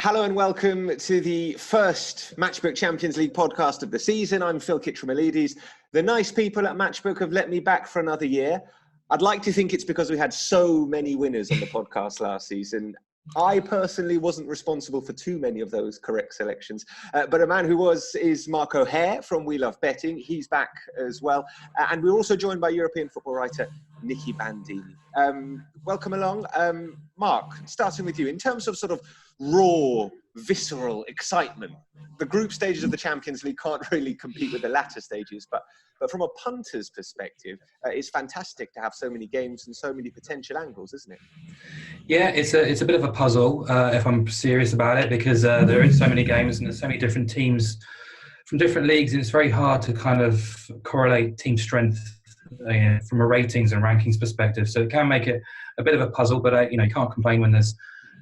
Hello and welcome to the first Matchbook Champions League podcast of the season. I'm Phil Kitromilides. The nice people at Matchbook have let me back for another year. I'd like to think it's because we had so many winners on the podcast last season. I personally wasn't responsible for too many of those correct selections, but a man who was is Mark O'Hare from We Love Betting. He's back as well. And we're also joined by European football writer Nicky Bandini. Welcome along. Mark, starting with you, in terms of sort of raw, visceral excitement, the group stages of the Champions League can't really compete with the latter stages, but from a punter's perspective, it's fantastic to have so many games and so many potential angles, isn't it? Yeah, it's a bit of a puzzle if I'm serious about it, because there are so many games and there's so many different teams from different leagues, and it's very hard to kind of correlate team strength from a ratings and rankings perspective. So it can make it a bit of a puzzle, but you can't complain when there's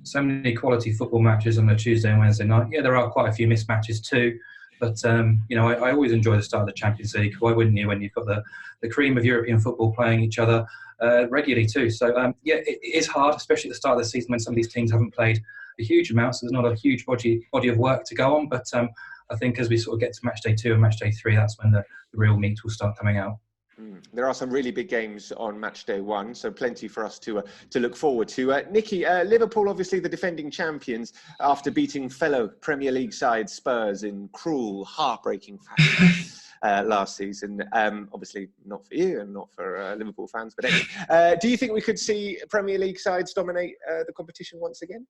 so many quality football matches on a Tuesday and Wednesday night. Yeah, there are quite a few mismatches too. But, I always enjoy the start of the Champions League. Why wouldn't you, when you've got the cream of European football playing each other regularly too? So, it is hard, especially at the start of the season when some of these teams haven't played a huge amount. So there's not a huge body of work to go on. But I think as we sort of get to Matchday 2 and Matchday 3, that's when the real meat will start coming out. There are some really big games on Matchday 1, so plenty for us to look forward to. Nicky, Liverpool, obviously the defending champions, after beating fellow Premier League side Spurs in cruel, heartbreaking fashion last season. Obviously not for you and not for Liverpool fans, but anyway. Do you think we could see Premier League sides dominate the competition once again?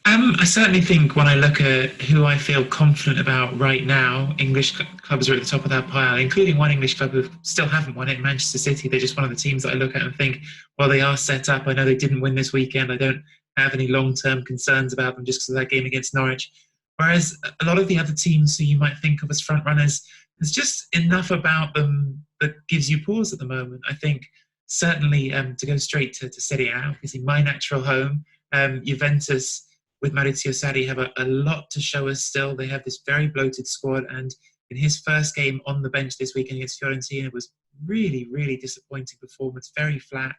I certainly think when I look at who I feel confident about right now, English clubs are at the top of that pile, including one English club who still haven't won it, Manchester City. They're just one of the teams that I look at and think, well, they are set up. I know they didn't win this weekend. I don't have any long-term concerns about them just because of that game against Norwich. Whereas a lot of the other teams who you might think of as front runners, there's just enough about them that gives you pause at the moment. I think certainly to go straight to Serie A, obviously my natural home, Juventus with Maurizio Sarri have a lot to show us still. They have this very bloated squad, and in his first game on the bench this weekend against Fiorentina was really, really disappointing performance, very flat.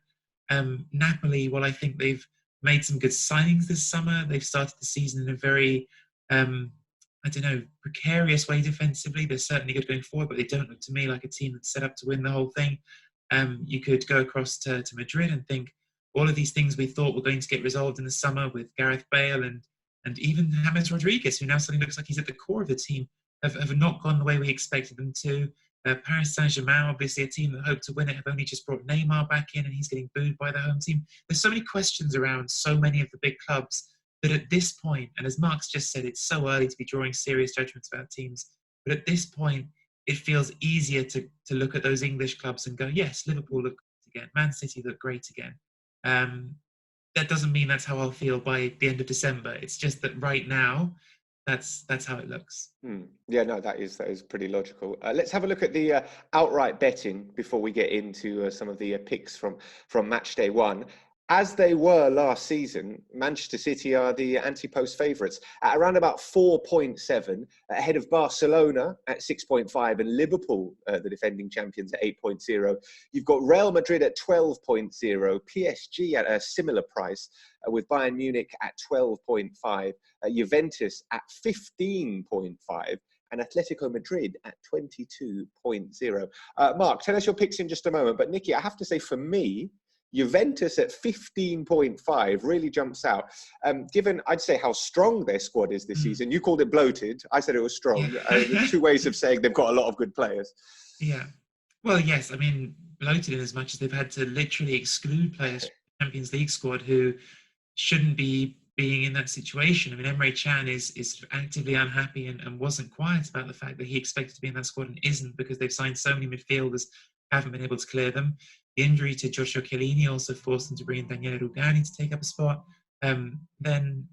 Napoli, well, I think they've made some good signings this summer. They've started the season in a very, precarious way defensively. They're certainly good going forward, but they don't look to me like a team that's set up to win the whole thing. You could go across to Madrid and think, all of these things we thought were going to get resolved in the summer with Gareth Bale and even James Rodriguez, who now suddenly looks like he's at the core of the team, have not gone the way we expected them to. Paris Saint-Germain, obviously a team that hoped to win it, have only just brought Neymar back in and he's getting booed by the home team. There's so many questions around so many of the big clubs that at this point, and as Mark's just said, it's so early to be drawing serious judgments about teams, but at this point, it feels easier to look at those English clubs and go, yes, Liverpool look great again, Man City look great again. That doesn't mean that's how I'll feel by the end of December. It's just that right now, that's how it looks. Yeah, no, that is pretty logical. Let's have a look at the outright betting before we get into some of the picks from Matchday 1. As they were last season, Manchester City are the ante-post favourites at around about 4.7, ahead of Barcelona at 6.5 and Liverpool, the defending champions, at 8.0. You've got Real Madrid at 12.0, PSG at a similar price, with Bayern Munich at 12.5, Juventus at 15.5, and Atletico Madrid at 22.0. Mark, tell us your picks in just a moment. But Nicky, I have to say, for me, Juventus at 15.5 really jumps out. Given, I'd say, how strong their squad is this season. You called it bloated. I said it was strong. There's two ways of saying they've got a lot of good players. Yeah. Well, yes. I mean, bloated in as much as they've had to literally exclude players from the Champions League squad who shouldn't be being in that situation. I mean, Emre Can is actively unhappy and wasn't quiet about the fact that he expected to be in that squad and isn't, because they've signed so many midfielders, haven't been able to clear them. The injury to Joshua Chiellini also forced them to bring in Daniele Rugani to take up a spot. Then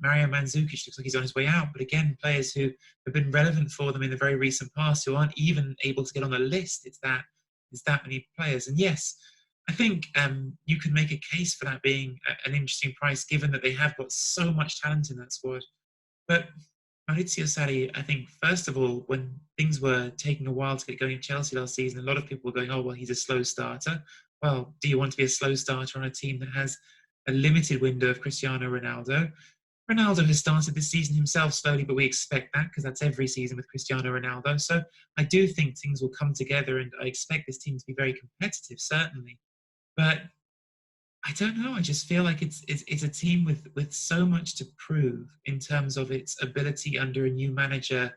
Mario Mandzukic looks like he's on his way out. But again, players who have been relevant for them in the very recent past who aren't even able to get on the list. It's that many players. And yes, I think you can make a case for that being an interesting price, given that they have got so much talent in that squad. But Maurizio Sarri, I think, first of all, when things were taking a while to get going at Chelsea last season, a lot of people were going, oh, well, he's a slow starter. Well, do you want to be a slow starter on a team that has a limited window of Cristiano Ronaldo? Ronaldo has started this season himself slowly, but we expect that because that's every season with Cristiano Ronaldo. So I do think things will come together, and I expect this team to be very competitive, certainly. But I don't know. I just feel like it's a team with so much to prove in terms of its ability under a new manager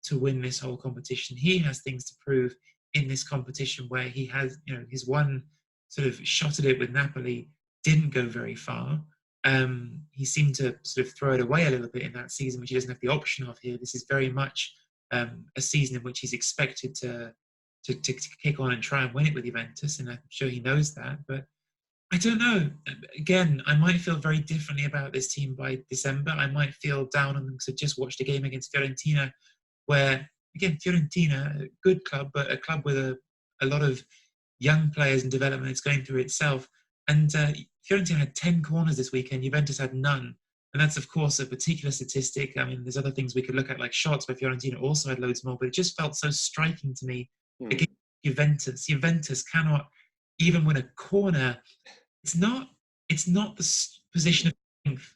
to win this whole competition. He has things to prove in this competition where he has, his one sort of shot at it with Napoli didn't go very far. He seemed to sort of throw it away a little bit in that season, which he doesn't have the option of here. This is very much a season in which he's expected to kick on and try and win it with Juventus, and I'm sure he knows that. But I don't know. Again, I might feel very differently about this team by December. I might feel down on them because I just watched a game against Fiorentina where, again, Fiorentina, a good club, but a club with a lot of young players and development it's going through itself. And Fiorentina had 10 corners this weekend. Juventus had none. And that's, of course, a particular statistic. I mean, there's other things we could look at, like shots, but Fiorentina also had loads more. But it just felt so striking to me against Juventus. Juventus cannot even win a corner. It's not the position of strength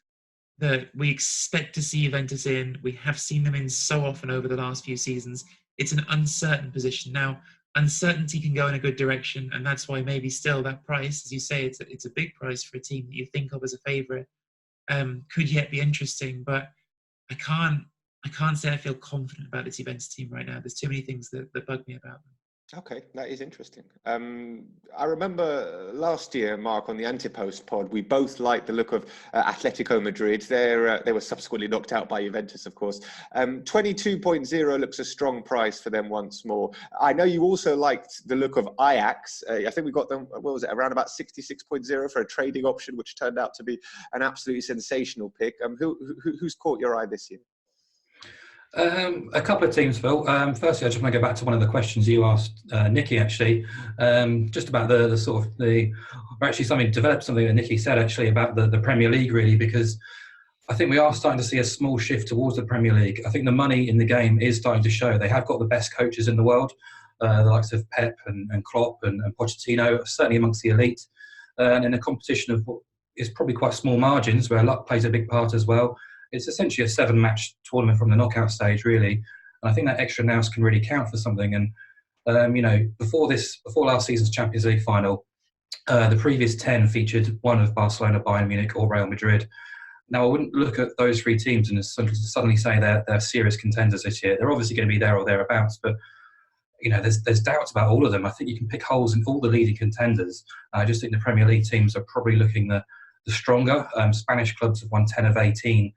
that we expect to see Juventus in. We have seen them in so often over the last few seasons. It's an uncertain position. Now, uncertainty can go in a good direction, and that's why maybe still that price, as you say, it's a big price for a team that you think of as a favourite, could yet be interesting. But I can't say I feel confident about this Juventus team right now. There's too many things that bug me about them. Okay, that is interesting. I remember last year, Mark, on the Antipost pod, we both liked the look of Atletico Madrid. They were subsequently knocked out by Juventus, of course. 22.0 looks a strong price for them once more. I know you also liked the look of Ajax. I think we got them, what was it, around about 66.0 for a trading option, which turned out to be an absolutely sensational pick. Who's caught your eye this year? A couple of teams, Phil. Firstly, I just want to go back to one of the questions you asked Nicky, actually, just about developed something that Nicky said, actually, about the Premier League, really, because I think we are starting to see a small shift towards the Premier League. I think the money in the game is starting to show. They have got the best coaches in the world, the likes of Pep and Klopp and Pochettino, certainly amongst the elite, and in a competition of what is probably quite small margins, where luck plays a big part as well. It's essentially a 7-match tournament from the knockout stage, really. And I think that extra nous can really count for something. And, before last season's Champions League final, the previous 10 featured one of Barcelona, Bayern Munich or Real Madrid. Now, I wouldn't look at those 3 teams and suddenly say they're serious contenders this year. They're obviously going to be there or thereabouts, but there's doubts about all of them. I think you can pick holes in all the leading contenders. I just think the Premier League teams are probably looking the stronger. Spanish clubs have won 10 of 18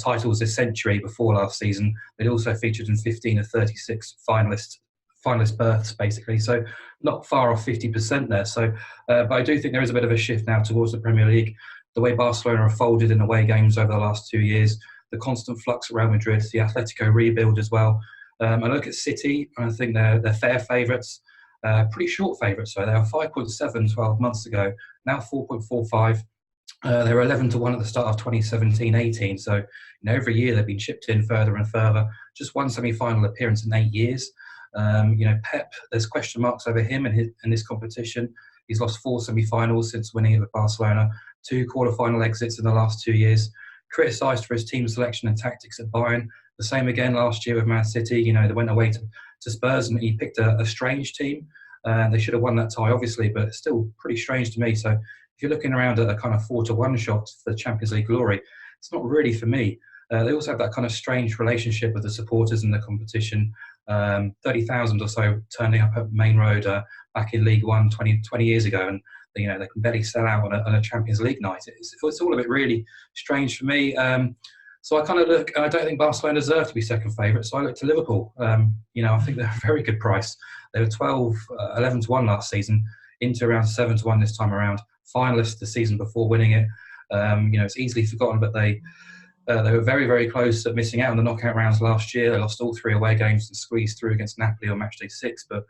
titles this century before last season. They'd also featured in 15 of 36 finalist berths, basically. So not far off 50% there. So, but I do think there is a bit of a shift now towards the Premier League. The way Barcelona have folded in away games over the last 2 years, the constant flux around Madrid, the Atletico rebuild as well. I look at City, and I think they're fair favourites, pretty short favourites. So they were 5.7 12 months ago, now 4.45. They were 11-1 at the start of 2017-18. So every year they've been chipped in further and further. Just one semi-final appearance in 8 years. Pep, there's question marks over him in this competition. He's lost 4 semi-finals since winning it with Barcelona, 2 quarter-final exits in the last 2 years. Criticised for his team selection and tactics at Bayern. The same again last year with Man City. They went away to Spurs and he picked a strange team. They should have won that tie, obviously, but it's still pretty strange to me. So if you're looking around at a kind of 4-1 shot for the Champions League glory, it's not really for me. They also have that kind of strange relationship with the supporters in the competition. 30,000 or so turning up at Main Road back in League One 20 years ago, and they can barely sell out on a Champions League night. It's all a bit really strange for me. So I kind of look, and I don't think Barcelona deserve to be second favourite, so I look to Liverpool. I think they're a very good price. They were 11-1 last season, into around 7-1 this time around. Finalists the season before winning it. It's easily forgotten, but they were very, very close at missing out on the knockout rounds last year. They lost all 3 away games and squeezed through against Napoli on Matchday 6. But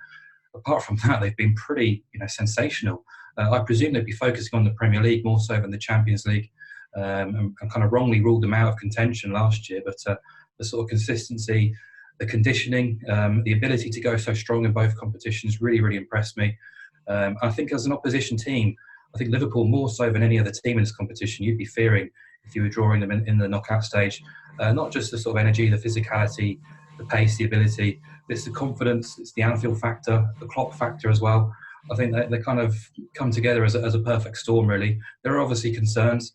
apart from that, they've been pretty, sensational. I presume they'd be focusing on the Premier League more so than the Champions League, and kind of wrongly ruled them out of contention last year. But the sort of consistency, the conditioning, the ability to go so strong in both competitions really, really impressed me. I think as an opposition team, I think Liverpool, more so than any other team in this competition, you'd be fearing if you were drawing them in the knockout stage. Not just the sort of energy, the physicality, the pace, the ability. It's the confidence, it's the Anfield factor, the Klopp factor as well. I think they kind of come together as a perfect storm, really. There are obviously concerns.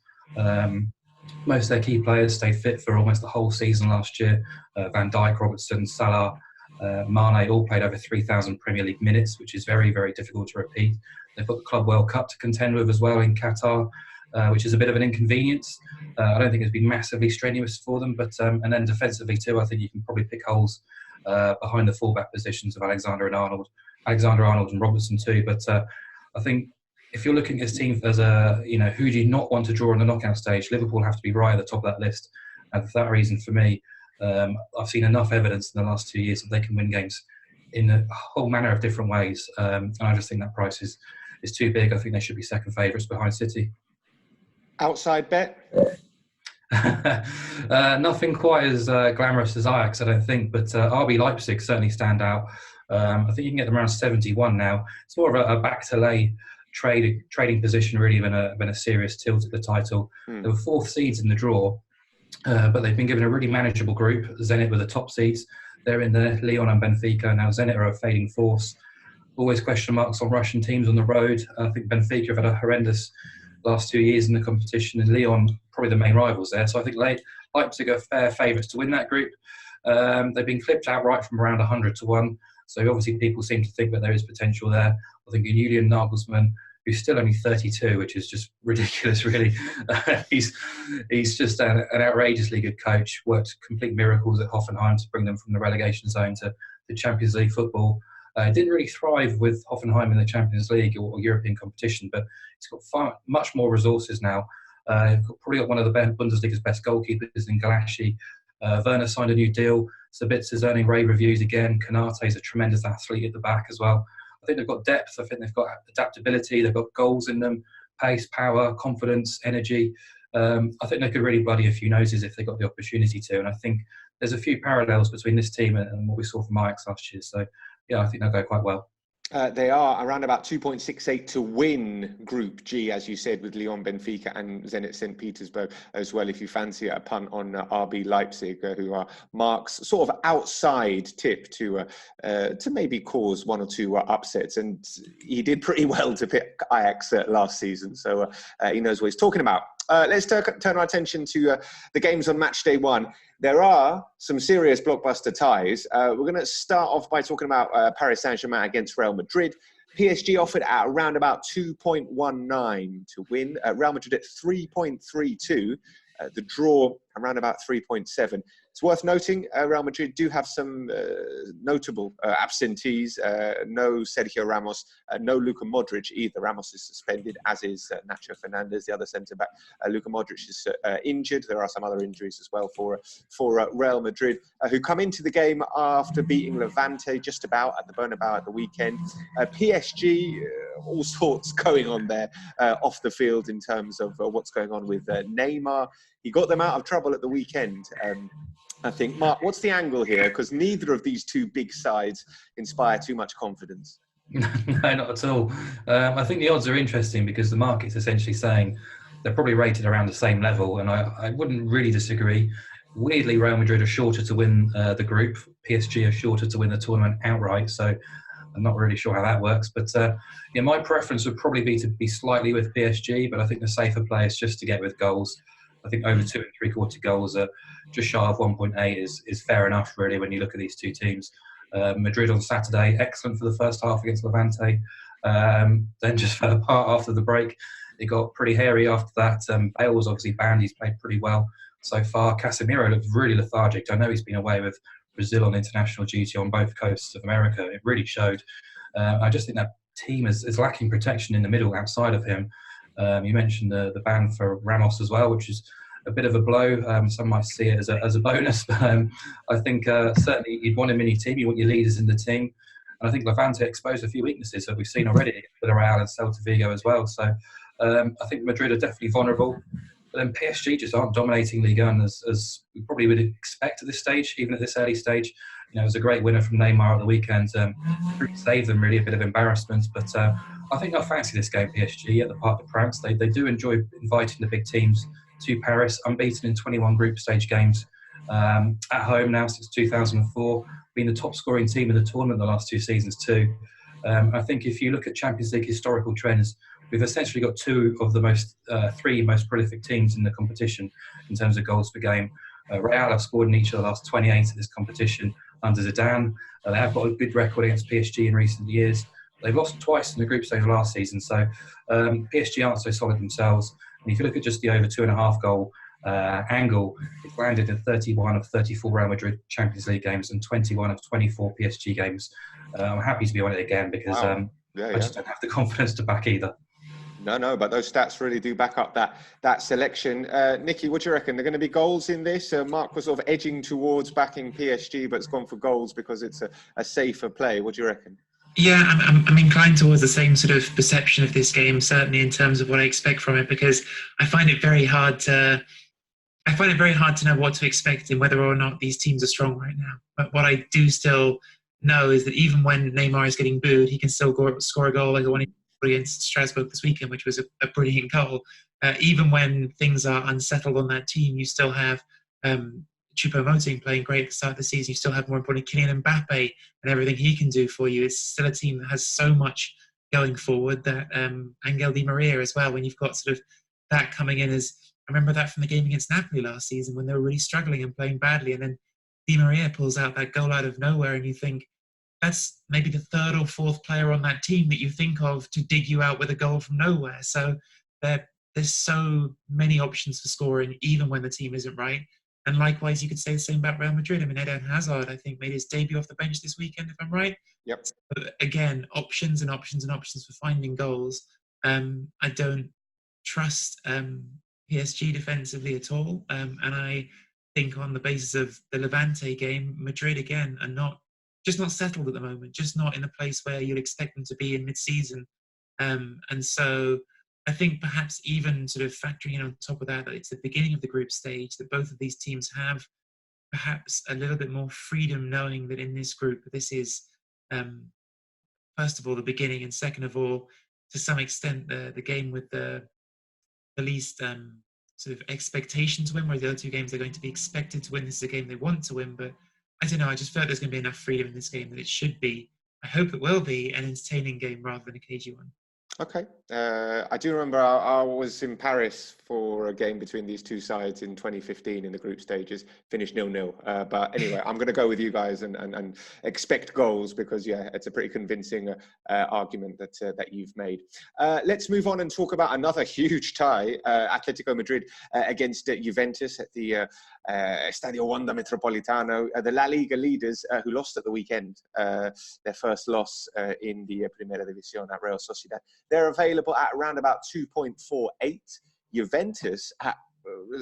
Most of their key players stayed fit for almost the whole season last year. Van Dijk, Robertson, Salah, Mane all played over 3,000 Premier League minutes, which is very, very difficult to repeat. They've got the Club World Cup to contend with as well in Qatar, which is a bit of an inconvenience. I don't think it's been massively strenuous for them, but and then defensively too, I think you can probably pick holes behind the fullback positions of Alexander-Arnold and Robertson too. But I think if you're looking at this team as who do you not want to draw in the knockout stage, Liverpool have to be right at the top of that list. And for that reason, for me, I've seen enough evidence in the last 2 years that they can win games in a whole manner of different ways. And I just think that price is too big. I think they should be second favourites behind City. Outside bet? Nothing quite as glamorous as Ajax, I don't think, but RB Leipzig certainly stand out. I think you can get them around 71 now. It's more of a back-to-lay trading position, really, than a serious tilt at the title. There were fourth seeds in the draw, but they've been given a really manageable group. Zenit were the top seeds. They're in there, Lyon and Benfica. Now Zenit are a fading force. Always question marks on Russian teams on the road. I think Benfica have had a horrendous last 2 years in the competition, and Lyon probably the main rivals there. So I think Leipzig are fair favourites to win that group. They've been clipped outright from around 100 to 1. So obviously people seem to think that there is potential there. I think Julian Nagelsmann, who's still only 32, which is just ridiculous, really. He's just an outrageously good coach. Worked complete miracles at Hoffenheim to bring them from the relegation zone to the Champions League football. Didn't really thrive with Hoffenheim in the Champions League or European competition, but it's got much more resources now. Probably got one of the Bundesliga's best goalkeepers in Galashi. Werner signed a new deal. Sabitzer's earning rave reviews again. Konate's a tremendous athlete at the back as well. I think they've got depth. I think they've got adaptability. They've got goals in them, pace, power, confidence, energy. I think they could really bloody a few noses if they got the opportunity to. And I think there's a few parallels between this team and what we saw from Ajax last year. So, yeah, I think they'll go quite well. They are around about 2.68 to win Group G, as you said, with Lyon, Benfica and Zenit St. Petersburg as well, if you fancy a punt on RB Leipzig, who are Mark's sort of outside tip to maybe cause one or two upsets. And he did pretty well to pick Ajax last season, so he knows what he's talking about. Let's turn our attention to the games on match day one. There are some serious blockbuster ties. We're going to start off by talking about Paris Saint-Germain against Real Madrid. PSG offered at around about 2.19 to win. Real Madrid at 3.32. The draw around about 3.7. It's worth noting Real Madrid do have some notable absentees. No Sergio Ramos, no Luka Modric either. Ramos is suspended, as is Nacho Fernandez, the other centre-back. Luka Modric is injured. There are some other injuries as well for Real Madrid, who come into the game after beating Levante just about at the Bernabeu at the weekend. PSG, all sorts going on there off the field in terms of what's going on with Neymar. He got them out of trouble at the weekend. I think, Mark, what's the angle here? Because neither of these two big sides inspire too much confidence. No, not at all. I think the odds are interesting because the market's essentially saying they're probably rated around the same level, and I wouldn't really disagree. Weirdly, Real Madrid are shorter to win the group. PSG are shorter to win the tournament outright, so I'm not really sure how that works. But my preference would probably be to be slightly with PSG, but I think the safer play is just to get with goals. I think over 2 3/4 goals are just shy of 1.8 is fair enough, really, when you look at these two teams. Madrid on Saturday, excellent for the first half against Levante. Then just fell apart after the break. It got pretty hairy after that. Bale was obviously banned. He's played pretty well so far. Casemiro looked really lethargic. I know he's been away with Brazil on international duty on both coasts of America. It really showed. I just think that team is lacking protection in the middle outside of him. You mentioned the ban for Ramos as well, which is a bit of a blow. Some might see it as a bonus, but I think certainly you'd want him in your team. You want your leaders in the team. And I think Levante exposed a few weaknesses that we've seen already with Real and Celta Vigo as well. So I think Madrid are definitely vulnerable. But then PSG just aren't dominating Ligue 1 as we probably would expect at this stage, even at this early stage. It was a great winner from Neymar at the weekend. Saved them really a bit of embarrassment. But I think I fancy this game, PSG, at the Parc des Princes. They do enjoy inviting the big teams to Paris, unbeaten in 21 group stage games. At home now since 2004, been the top scoring team in the tournament the last 2 seasons too. I think if you look at Champions League historical trends, we've essentially got 2 of the 3 most prolific teams in the competition in terms of goals per game. Real have scored in each of the last 28 of this competition under Zidane. They have got a good record against PSG in recent years. They've lost twice in the group stage last season, so PSG aren't so solid themselves. And if you look at just the over 2.5 goal angle, it's landed in 31 of 34 Real Madrid Champions League games and 21 of 24 PSG games. I'm happy to be on it again because I just don't have the confidence to back either. No, but those stats really do back up that selection. Nicky, what do you reckon? There are going to be goals in this? Mark was sort of edging towards backing PSG, but it's gone for goals because it's a safer play. What do you reckon? Yeah, I'm inclined towards the same sort of perception of this game, certainly in terms of what I expect from it, because I find it very hard to know what to expect and whether or not these teams are strong right now. But what I do still know is that even when Neymar is getting booed, he can still score a goal like the one against Strasbourg this weekend, which was a brilliant goal. Even when things are unsettled on that team, you still have Choupo-Moting playing great at the start of the season. You still have, more importantly, Kylian Mbappe and everything he can do for you. It's still a team that has so much going forward. That Angel Di Maria as well, when you've got sort of that coming in as, I remember that from the game against Napoli last season when they were really struggling and playing badly, and then Di Maria pulls out that goal out of nowhere, and you think that's maybe the 3rd or 4th player on that team that you think of to dig you out with a goal from nowhere. So there's so many options for scoring, even when the team isn't right. And likewise, you could say the same about Real Madrid. I mean, Eden Hazard, I think, made his debut off the bench this weekend, if I'm right. Yep. But again, options and options and options for finding goals. I don't trust PSG defensively at all. And I think on the basis of the Levante game, Madrid, again, are not settled at the moment, just not in a place where you'd expect them to be in mid-season. And so I think perhaps even sort of factoring in on top of that it's the beginning of the group stage, that both of these teams have perhaps a little bit more freedom, knowing that in this group, this is, first of all, the beginning, and second of all, to some extent, the game with the least sort of expectation to win, whereas the other 2 games they're going to be expected to win. This is a game they want to win, but I don't know, I just felt there's going to be enough freedom in this game that it should be, I hope it will be, an entertaining game rather than a cagey one. Okay. I do remember I was in Paris for a game between these 2 sides in 2015 in the group stages, finished 0-0. But anyway, I'm going to go with you guys and expect goals because, yeah, it's a pretty convincing argument that you've made. Let's move on and talk about another huge tie, Atletico Madrid against Juventus at the Stadio Wanda Metropolitano, the La Liga leaders who lost at the weekend, their first loss in the Primera División at Real Sociedad. They're available at around about 2.48. Juventus at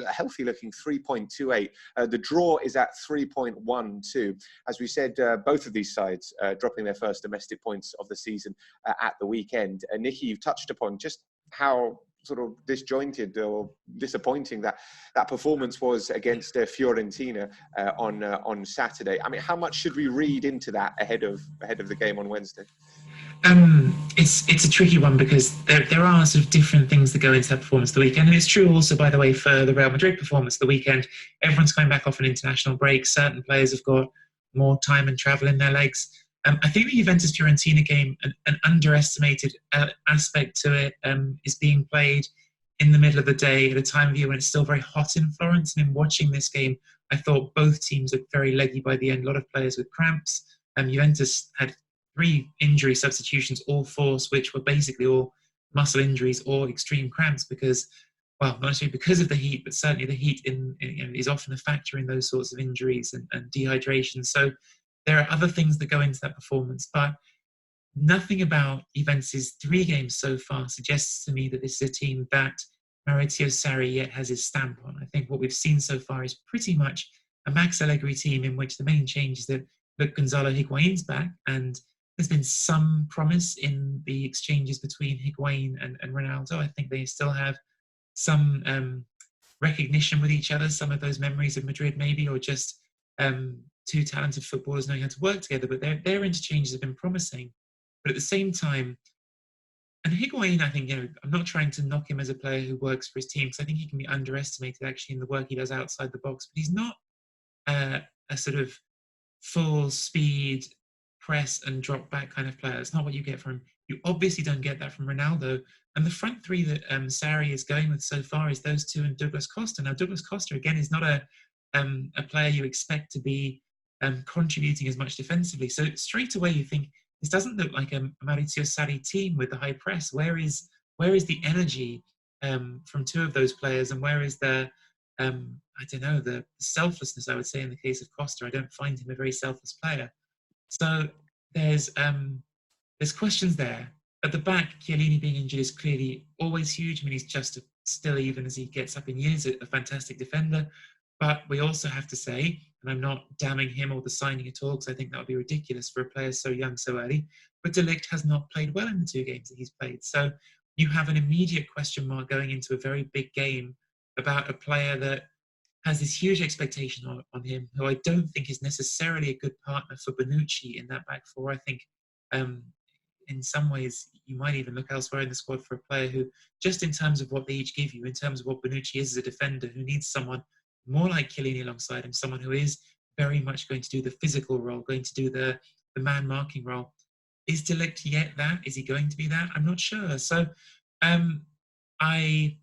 a healthy-looking 3.28. The draw is at 3.12. As we said, both of these sides dropping their first domestic points of the season at the weekend. Nicky, you've touched upon just how sort of disjointed or disappointing that performance was against Fiorentina on Saturday. I mean, how much should we read into that ahead of the game on Wednesday? It's a tricky one because there are sort of different things that go into that performance of the weekend. And it's true also, by the way, for the Real Madrid performance of the weekend. Everyone's coming back off an international break. Certain players have got more time and travel in their legs. I think the Juventus-Fiorentina game, an underestimated aspect to it, is being played in the middle of the day at a time of year when it's still very hot in Florence. And in watching this game, I thought both teams looked very leggy by the end. A lot of players with cramps. Juventus had 3 injury substitutions, all 4 which were basically all muscle injuries or extreme cramps because, well, not necessarily because of the heat, but certainly the heat is often a factor in those sorts of injuries and dehydration. So there are other things that go into that performance, but nothing about Juventus' 3 games so far suggests to me that this is a team that Maurizio Sarri yet has his stamp on. I think what we've seen so far is pretty much a Max Allegri team in which the main change is that, look, Gonzalo Higuain's back, and there's been some promise in the exchanges between Higuain and Ronaldo. I think they still have some recognition with each other, some of those memories of Madrid maybe, or just 2 talented footballers knowing how to work together. But their interchanges have been promising. But at the same time, And Higuain, I think, I'm not trying to knock him as a player who works for his team, because I think he can be underestimated actually in the work he does outside the box. But he's not a sort of full speed press and drop back kind of player. That's not what you get from him. You obviously don't get that from Ronaldo. And the front three that Sarri is going with so far is those two and Douglas Costa. Now, Douglas Costa, again, is not a player you expect to be contributing as much defensively. So straight away you think, this doesn't look like a Maurizio Sarri team with the high press. Where is the energy from two of those players, and where is the I don't know, the selflessness, I would say, in the case of Costa? I don't find him a very selfless player. So there's questions there. At the back, Chiellini being injured is clearly always huge. I mean, he's just still, even as he gets up in years, a fantastic defender. But we also have to say, and I'm not damning him or the signing at all, because I think that would be ridiculous for a player so young so early, but De Ligt has not played well in the 2 games that he's played. So you have an immediate question mark going into a very big game about a player that has this huge expectation on him, who I don't think is necessarily a good partner for Bonucci in that back four. I think in some ways you might even look elsewhere in the squad for a player who, just in terms of what they each give you, in terms of what Bonucci is as a defender, who needs someone more like Chiellini alongside him, someone who is very much going to do the physical role, going to do the man marking role. Is De Ligt yet that? Is he going to be that? I'm not sure. So I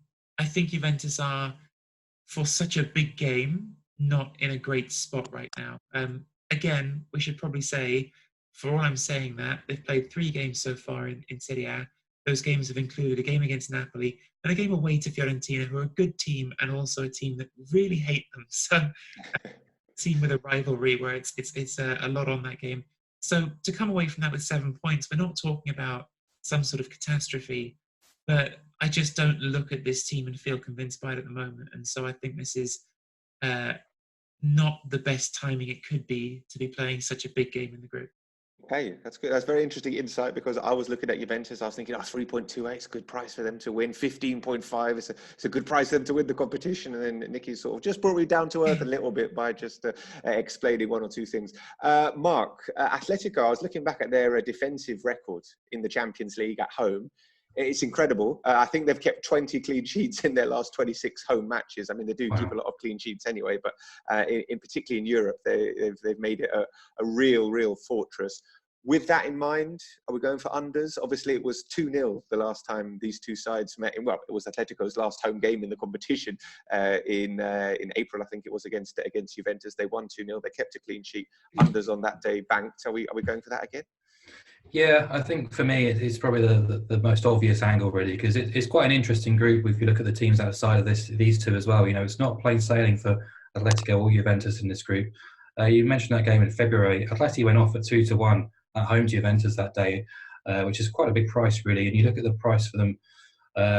think Juventus are, for such a big game, not in a great spot right now. Again, we should probably say, for all I'm saying that, they've played 3 games so far in Serie A. Those games have included a game against Napoli and a game away to Fiorentina, who are a good team and also a team that really hate them. So a team with a rivalry where it's a lot on that game. So to come away from that with 7 points, we're not talking about some sort of catastrophe, but I just don't look at this team and feel convinced by it at the moment. And so I think this is not the best timing it could be to be playing such a big game in the group. Okay, that's good. That's very interesting insight, because I was looking at Juventus. I was thinking, 3.28 is a good price for them to win. 15.5 is a good price for them to win the competition. And then Nicky sort of just brought me down to earth a little bit by just explaining 1 or 2 things. Mark, Atletico, I was looking back at their defensive record in the Champions League at home. It's incredible. I think they've kept 20 clean sheets in their last 26 home matches. I mean, they do keep a lot of clean sheets anyway, but in particularly in Europe, they've made it a real fortress. With that in mind, are we going for unders? Obviously, it was 2-0 the last time these two sides met. Well, it was Atletico's last home game in the competition in April, I think it was, against Juventus. They won 2-0. They kept a clean sheet. Unders on that day banked. Are we going for that again? Yeah, I think for me it's probably the most obvious angle, really, because it's quite an interesting group if you look at the teams outside of these two as well. You know, it's not plain sailing for Atletico or Juventus in this group. You mentioned that game in February. Atleti went off at 2-1 at home to Juventus that day, which is quite a big price, really. And you look at the price for them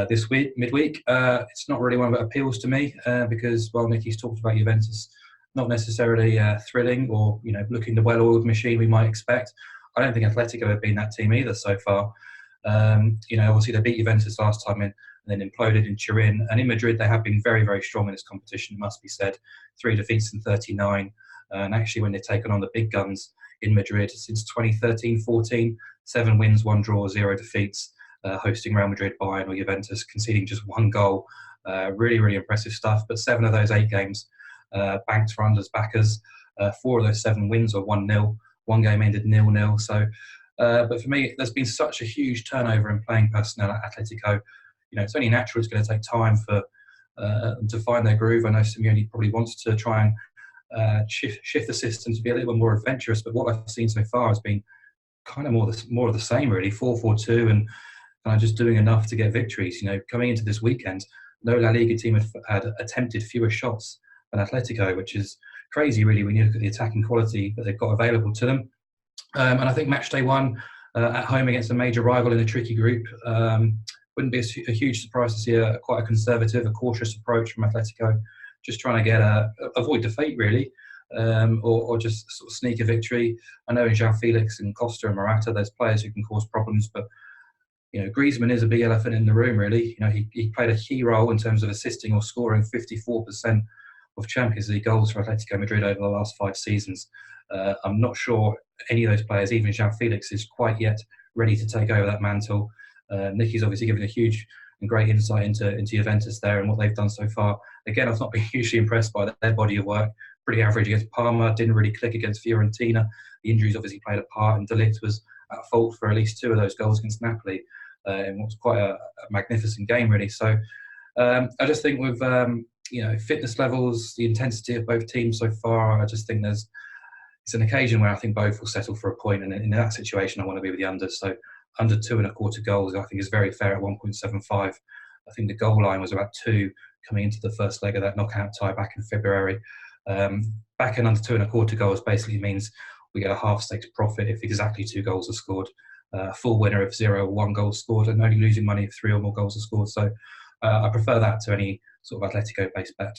this week, midweek, it's not really one that appeals to me because, well, Nicky's talked about Juventus not necessarily thrilling or, you know, looking the well-oiled machine we might expect. I don't think Atletico have been that team either so far. You know, obviously they beat Juventus last time and then imploded in Turin. And in Madrid, they have been very, very strong in this competition, it must be said. 3 defeats in 39. And actually, when they've taken on the big guns in Madrid since 2013-14, 7 wins, 1 draw, 0 defeats, hosting Real Madrid, Bayern or Juventus, conceding just 1 goal. Really, really impressive stuff. But 7 of those 8 games banked for unders backers. 4 of those 7 wins are 1-0. 1 game ended 0-0. So, but for me, there's been such a huge turnover in playing personnel at Atletico. You know, it's only natural it's going to take time for them to find their groove. I know Simeone probably wants to try and shift the system to be a little bit more adventurous. But what I've seen so far has been kind of more of the same, really. 4-4-2 and kind of just doing enough to get victories. You know, coming into this weekend, no La Liga team had attempted fewer shots than Atletico, which is crazy, really, when you look at the attacking quality that they've got available to them. And I think Matchday 1 at home against a major rival in a tricky group wouldn't be a huge surprise to see quite a conservative, a cautious approach from Atletico, just trying to avoid defeat, really, or just sort of sneak a victory. I know in João Felix and Costa and Morata, there's players who can cause problems, but you know, Griezmann is a big elephant in the room, really. You know, he played a key role in terms of assisting or scoring 54% of Champions League goals for Atletico Madrid over the last 5 seasons. I'm not sure any of those players, even João Felix, is quite yet ready to take over that mantle. Nicky's obviously given a huge and great insight into Juventus there and what they've done so far. Again, I've not been hugely impressed by their body of work. Pretty average against Parma, didn't really click against Fiorentina. The injuries obviously played a part, and De Ligt was at fault for at least 2 of those goals against Napoli in what was quite a magnificent game, really. So I just think with fitness levels, the intensity of both teams so far, I just think it's an occasion where I think both will settle for a point, and in that situation, I want to be with the unders. So under 2.25 goals, I think is very fair at 1.75. I think the goal line was about 2 coming into the first leg of that knockout tie back in February. Backing under 2.25 goals basically means we get a half stakes profit if exactly 2 goals are scored, a full winner if 0 or 1 goal scored, and only losing money if 3 or more goals are scored. So I prefer that to any sort of Atletico-based bet.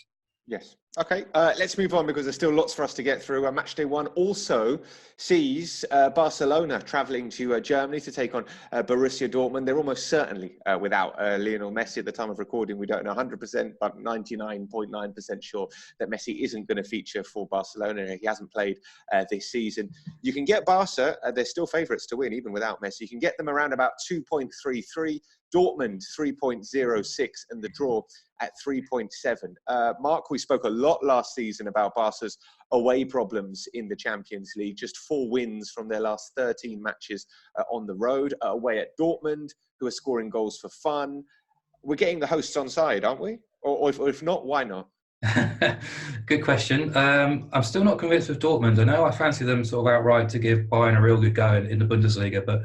Yes. Okay, let's move on because there's still lots for us to get through. Matchday 1 also sees Barcelona travelling to Germany to take on Borussia Dortmund. They're almost certainly without Lionel Messi at the time of recording. We don't know 100%, but 99.9% sure that Messi isn't going to feature for Barcelona. He hasn't played this season. You can get Barca, they're still favourites to win even without Messi. You can get them around about 2.33. Dortmund 3.06 and the draw at 3.7. Mark, we spoke a lot last season about Barca's away problems in the Champions League. Just 4 wins from their last 13 matches on the road. Away at Dortmund, who are scoring goals for fun. We're getting the hosts on side, aren't we? Or if not, why not? Good question. I'm still not convinced with Dortmund. I know I fancy them sort of outright to give Bayern a real good go in the Bundesliga, but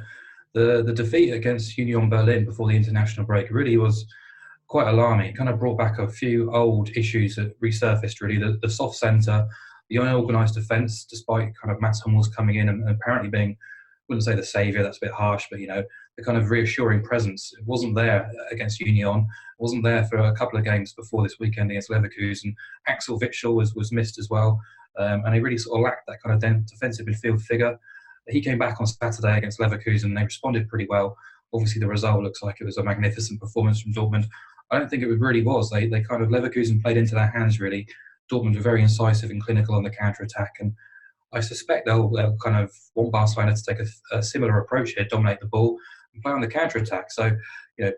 the defeat against Union Berlin before the international break really was quite alarming. It kind of brought back a few old issues that resurfaced, really. The soft centre, the unorganised defence, despite kind of Mats Hummels coming in and apparently being, I wouldn't say the saviour, that's a bit harsh, but, the kind of reassuring presence. It wasn't there against Union. It wasn't there for a couple of games before this weekend against Leverkusen. Axel Witsel was missed as well. And he really sort of lacked that kind of defensive midfield figure. He came back on Saturday against Leverkusen and they responded pretty well. Obviously, the result looks like it was a magnificent performance from Dortmund. I don't think it really was. They kind of, Leverkusen played into their hands, really. Dortmund were very incisive and clinical on the counter-attack. And I suspect they'll kind of want Barcelona to take a similar approach here, dominate the ball and play on the counter-attack. So,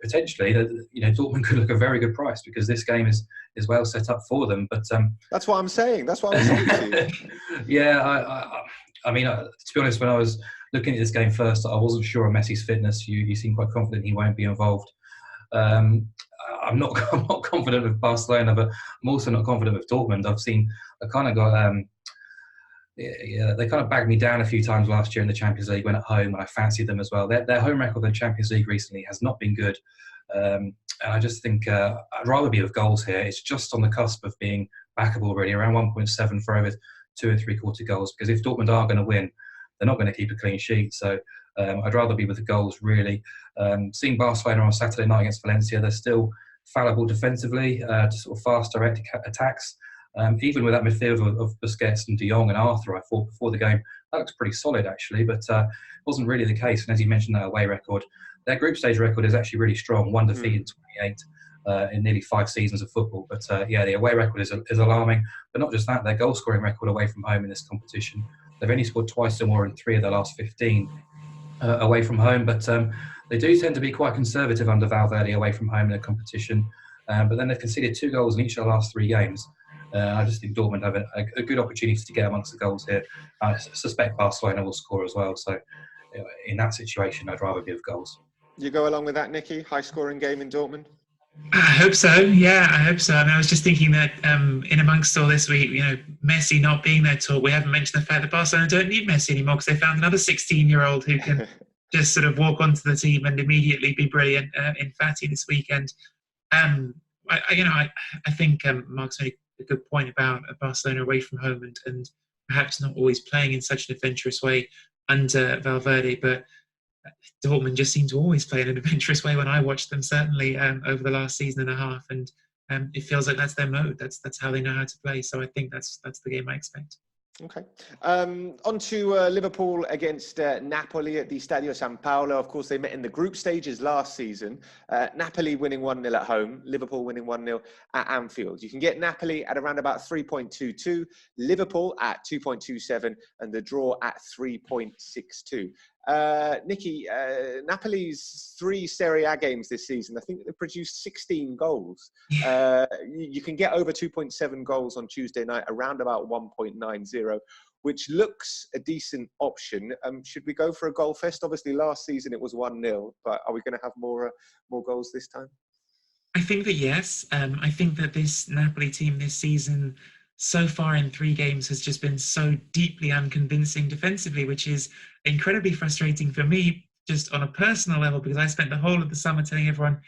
potentially, Dortmund could look a very good price because this game is well set up for them. But that's what I'm saying. That's what I was saying to you. Yeah, I mean, to be honest, when I was looking at this game first, I wasn't sure of Messi's fitness. You seem quite confident he won't be involved. I'm not confident with Barcelona, but I'm also not confident with Dortmund. I kind of got they kind of bagged me down a few times last year in the Champions League when at home, and I fancied them as well. Their home record in the Champions League recently has not been good. And I just think I'd rather be with goals here. It's just on the cusp of being backable, really, around 1.7 for over 2.75 goals. Because if Dortmund are going to win, they're not going to keep a clean sheet. So I'd rather be with the goals, really. Seeing Barcelona on Saturday night against Valencia, they're still fallible defensively to sort of fast, direct attacks. Even with that midfield of Busquets and De Jong and Arthur, I thought before the game, that looks pretty solid, actually. But it wasn't really the case. And as you mentioned, that away record, their group stage record is actually really strong. 1 defeat in 28 in nearly 5 seasons of football. But the away record is alarming. But not just that, their goal scoring record away from home in this competition. They've only scored twice or more in 3 of their last 15 away from home. But they do tend to be quite conservative under Valverde away from home in the competition. But then they've conceded 2 goals in each of the last 3 games. I just think Dortmund have a good opportunity to get amongst the goals here. I suspect Barcelona will score as well. So in that situation, I'd rather be with goals. You go along with that, Nicky? High-scoring game in Dortmund? I hope so. Yeah, I hope so. I mean, I was just thinking that in amongst all this, Messi not being there talk, we haven't mentioned the fact that Barcelona don't need Messi anymore because they found another 16-year-old who can just sort of walk onto the team and immediately be brilliant in Fati this weekend. I think Mark's made a good point about Barcelona away from home and perhaps not always playing in such an adventurous way under Valverde, but Dortmund just seem to always play in an adventurous way when I watch them, certainly over the last season and a half, and it feels like that's their mode. That's how they know how to play. So I think that's the game I expect. Okay. On to Liverpool against Napoli at the Stadio San Paolo. Of course, they met in the group stages last season. Napoli winning 1-0 at home, Liverpool winning 1-0 at Anfield. You can get Napoli at around about 3.22, Liverpool at 2.27, and the draw at 3.62. Nicky, Napoli's 3 Serie A games this season, I think they've produced 16 goals. You can get over 2.7 goals on Tuesday night, around about 1.90, which looks a decent option. Should we go for a goal fest? Obviously, last season it was 1-0, but are we going to have more goals this time? I think that yes. I think that this Napoli team this season, so far in 3 games, has just been so deeply unconvincing defensively, which is incredibly frustrating for me, just on a personal level, because I spent the whole of the summer telling everyone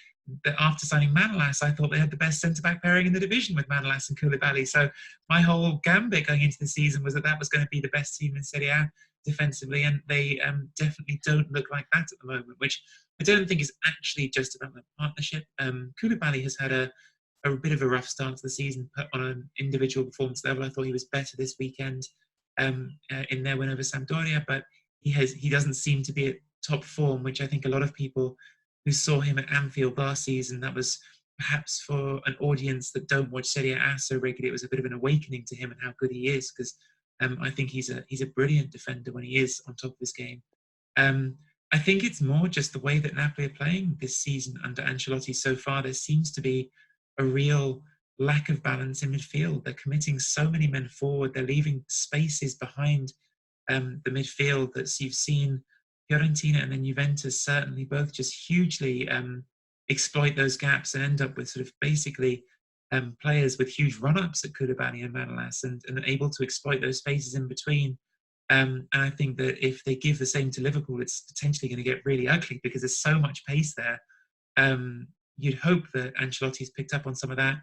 that after signing Manolas, I thought they had the best centre-back pairing in the division with Manolas and Koulibaly. So my whole gambit going into the season was that was going to be the best team in Serie A defensively, and they definitely don't look like that at the moment, which I don't think is actually just about the partnership. Koulibaly has had a bit of a rough start to the season on an individual performance level. I thought he was better this weekend in their win over Sampdoria, but he doesn't seem to be at top form, which I think a lot of people who saw him at Anfield last season, that was perhaps for an audience that don't watch Serie A so regularly, it was a bit of an awakening to him and how good he is, because I think he's a brilliant defender when he is on top of his game. I think it's more just the way that Napoli are playing this season under Ancelotti so far. There seems to be a real lack of balance in midfield. They're committing so many men forward. They're leaving spaces behind the midfield that you've seen Fiorentina and then Juventus certainly both just hugely exploit those gaps and end up with sort of basically players with huge run-ups at Koulibaly and Manolas and able to exploit those spaces in between. And I think that if they give the same to Liverpool, it's potentially going to get really ugly because there's so much pace there. You'd hope that Ancelotti's picked up on some of that.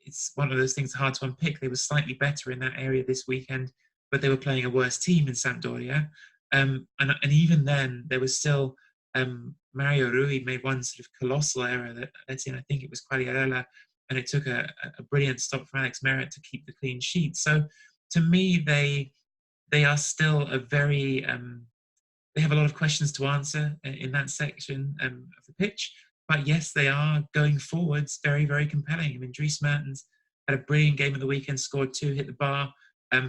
It's one of those things hard to unpick. They were slightly better in that area this weekend, but they were playing a worse team in Sampdoria. And even then, there was still Mario Rui made one sort of colossal error that led in, I think it was Quagliarella, and it took a brilliant stop from Alex Merritt to keep the clean sheet. So to me, they are still a very, they have a lot of questions to answer in that section of the pitch. But yes, they are going forwards very, very compelling. I mean, Dries Mertens had a brilliant game at the weekend, scored 2, hit the bar.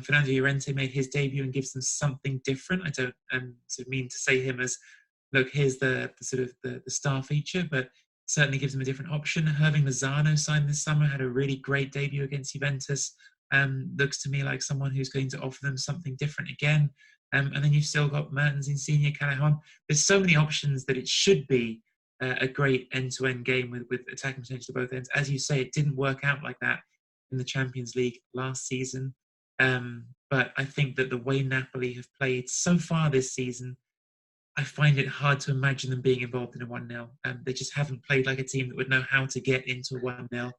Fernando Llorente made his debut and gives them something different. I don't sort of mean to say him as, look, here's the sort of the star feature, but certainly gives them a different option. Hirving Lozano signed this summer, had a really great debut against Juventus. Looks to me like someone who's going to offer them something different again. And then you've still got Mertens, Insigne, Callejon. There's so many options that it should be a great end-to-end game with attacking potential to both ends. As you say, it didn't work out like that in the Champions League last season. But I think that the way Napoli have played so far this season, I find it hard to imagine them being involved in a 1-0. They just haven't played like a team that would know how to get into a 1-0.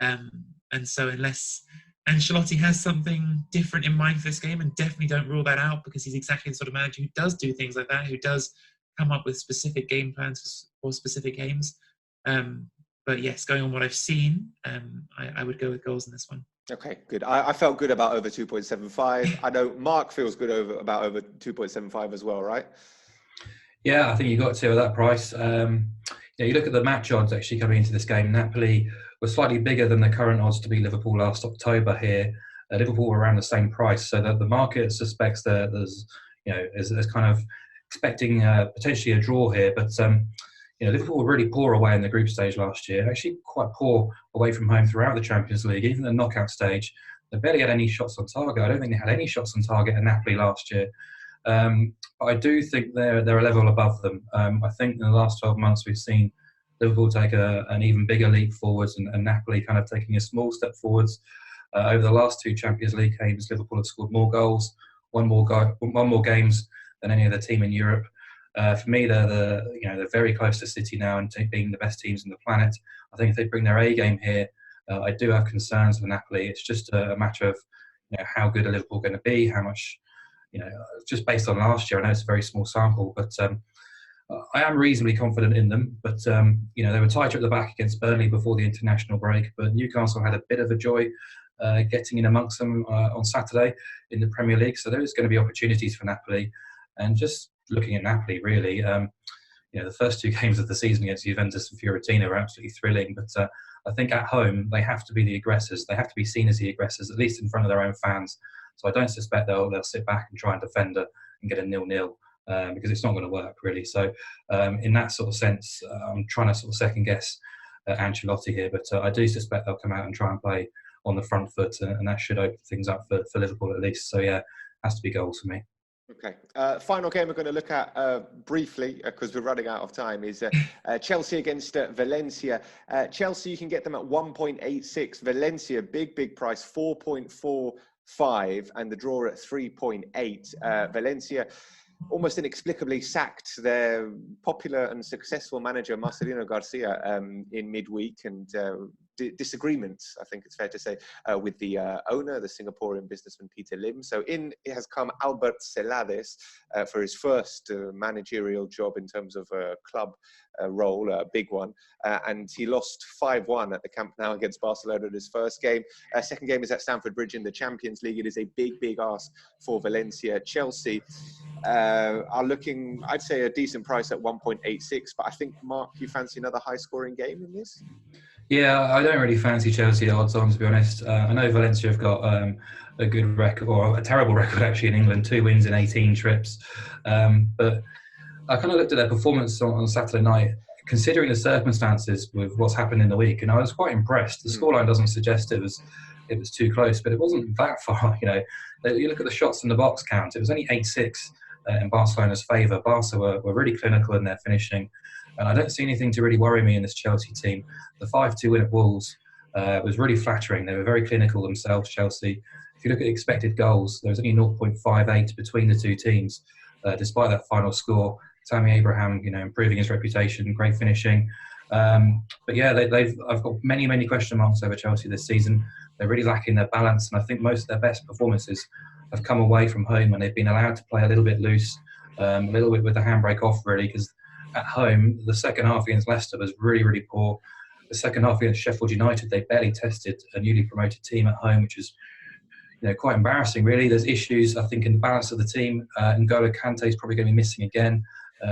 And so unless Ancelotti has something different in mind for this game, and definitely don't rule that out because he's exactly the sort of manager who does do things like that, who does come up with specific game plans for specific games. But yes, going on what I've seen, I would go with goals in this one. Okay, good. I felt good about over 2.75. I know Mark feels good about over 2.75 as well, right? Yeah, I think you got to at that price. You look at the match odds actually coming into this game. Napoli were slightly bigger than the current odds to beat Liverpool last October here. Liverpool were around the same price, so that the market suspects that there's, is kind of expecting potentially a draw here. But Liverpool were really poor away in the group stage last year. Actually, quite poor away from home throughout the Champions League, even the knockout stage. They barely had any shots on target. I don't think they had any shots on target in Napoli last year. But I do think they're a level above them. I think in the last 12 months we've seen Liverpool take an even bigger leap forwards, and Napoli kind of taking a small step forwards. Over the last 2 Champions League games, Liverpool have scored more goals, won more games than any other team in Europe. For me, they're very close to City now and being the best teams on the planet. I think if they bring their A game here, I do have concerns for Napoli. It's just a matter of how good are Liverpool going to be, how much, just based on last year. I know it's a very small sample, but I am reasonably confident in them. But they were tighter at the back against Burnley before the international break. But Newcastle had a bit of a joy getting in amongst them on Saturday in the Premier League. So there is going to be opportunities for Napoli. And just looking at Napoli, really, the first 2 games of the season against Juventus and Fiorentina were absolutely thrilling. But I think at home, they have to be the aggressors. They have to be seen as the aggressors, at least in front of their own fans. So I don't suspect they'll sit back and try and defend and get a 0-0. because it's not going to work really. So in that sort of sense, I'm trying to sort of second guess Ancelotti here, but I do suspect they'll come out and try and play on the front foot, and that should open things up for Liverpool at least. So yeah, has to be goals for me. Okay. Final game we're going to look at briefly, because we're running out of time, is Chelsea against Valencia. Chelsea, you can get them at 1.86. Valencia, big price, 4.45, and the draw at 3.8. Valencia almost inexplicably sacked their popular and successful manager Marcelino Garcia in midweek, and disagreements, I think it's fair to say, with the owner, the Singaporean businessman Peter Lim. So in has come Albert Celades for his first managerial job in terms of a club role, a big one, and he lost 5-1 at the Camp Nou against Barcelona in his first game. Second game is at Stamford Bridge in the Champions League. It is a big ask for Valencia. Chelsea are looking, I'd say, a decent price at 1.86, but I think, Mark, you fancy another high-scoring game in this? Yeah, I don't really fancy Chelsea odds on, to be honest. I know Valencia have got a good record, or a terrible record actually in England, 2 wins in 18 trips. But I kind of looked at their performance on Saturday night, considering the circumstances with what's happened in the week, and I was quite impressed. The scoreline doesn't suggest it was too close, but it wasn't that far. You know, you look at the shots in the box count; it was only 8-6 in Barcelona's favour. Barca were really clinical in their finishing. And I don't see anything to really worry me in this Chelsea team. The 5-2 win at Wolves was really flattering. They were very clinical themselves, Chelsea. If you look at expected goals, there was only 0.58 between the two teams, despite that final score. Tammy Abraham, you know, improving his reputation, great finishing. But yeah, I've got many question marks over Chelsea this season. They're really lacking their balance, and I think most of their best performances have come away from home, and they've been allowed to play a little bit loose, a little bit with the handbrake off, really, because at home, the second half against Leicester was really poor. The second half against Sheffield United, they barely tested a newly promoted team at home, which is, you know, quite embarrassing, really. There's issues, I think, in the balance of the team. N'Golo Kante is probably going to be missing again.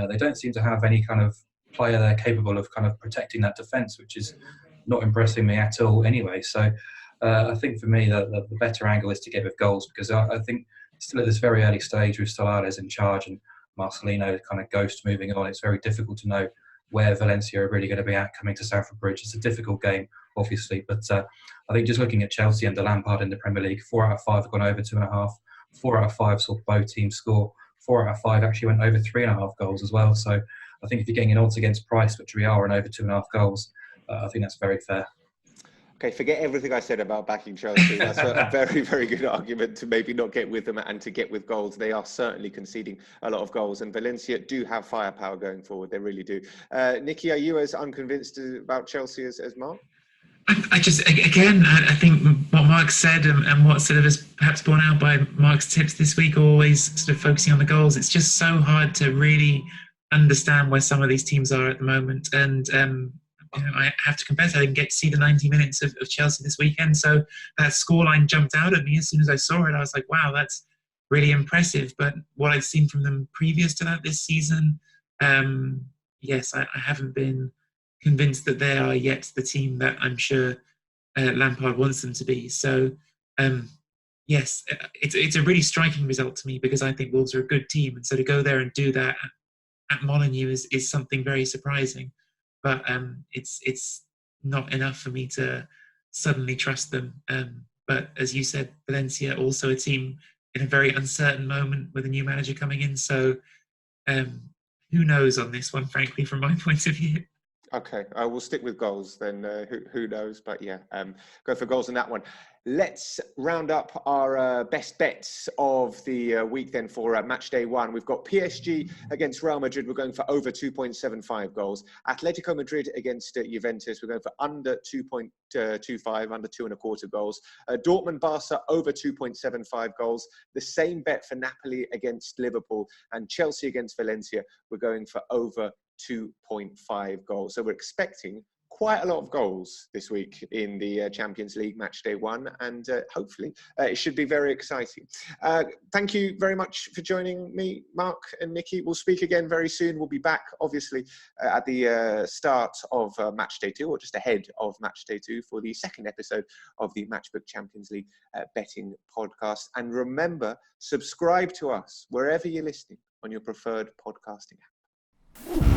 They don't seem to have any kind of player there capable of kind of protecting that defence, which is not impressing me at all anyway. So I think for me, the better angle is to get with goals, because I think still at this very early stage with Celades in charge and Marcelino kind of ghost moving on, it's very difficult to know where Valencia are really going to be at coming to Stamford Bridge. It's a difficult game, obviously, but I think just looking at Chelsea under Lampard in the Premier League, 4 out of 5 have gone over 2.5. 4 out of 5 saw both teams score. 4 out of 5 actually went over 3.5 goals as well. So I think if you're getting an odds against price, which we are, and over 2.5 goals, I think that's very fair. Okay, forget everything I said about backing Chelsea. That's a very good argument to maybe not get with them and to get with goals. They are certainly conceding a lot of goals, and Valencia do have firepower going forward. They really do. Nicky, are you as unconvinced about Chelsea as Mark? I just, again, I think what Mark said and what sort of is perhaps borne out by Mark's tips this week, always sort of focusing on the goals. It's just so hard to really understand where some of these teams are at the moment. And you know, I have to confess, I didn't get to see the 90 minutes of Chelsea this weekend. So that scoreline jumped out at me as soon as I saw it. I was like, wow, that's really impressive. But what I've seen from them previous to that this season, yes, I haven't been convinced that they are yet the team that I'm sure Lampard wants them to be. So, yes, it's a really striking result to me, because I think Wolves are a good team. And so to go there and do that at Molineux is something very surprising. But it's not enough for me to suddenly trust them. But as you said, Valencia also a team in a very uncertain moment with a new manager coming in. So who knows on this one, frankly, from my point of view. Okay, I will stick with goals then. Who knows? But yeah, go for goals in that one. Let's round up our best bets of the week then for match day 1. We've got PSG against Real Madrid. We're going for over 2.75 goals. Atletico Madrid against Juventus. We're going for under 2.25, under 2.25 goals. Dortmund Barca over 2.75 goals. The same bet for Napoli against Liverpool, and Chelsea against Valencia. We're going for over 2.5 goals. So we're expecting quite a lot of goals this week in the Champions League match day 1, and hopefully it should be very exciting. Thank you very much for joining me, Mark and Nicky. We'll speak again very soon. We'll be back, obviously, at the start of match day 2, or just ahead of match day 2, for the second episode of the Matchbook Champions League betting podcast. And remember, subscribe to us wherever you're listening on your preferred podcasting app.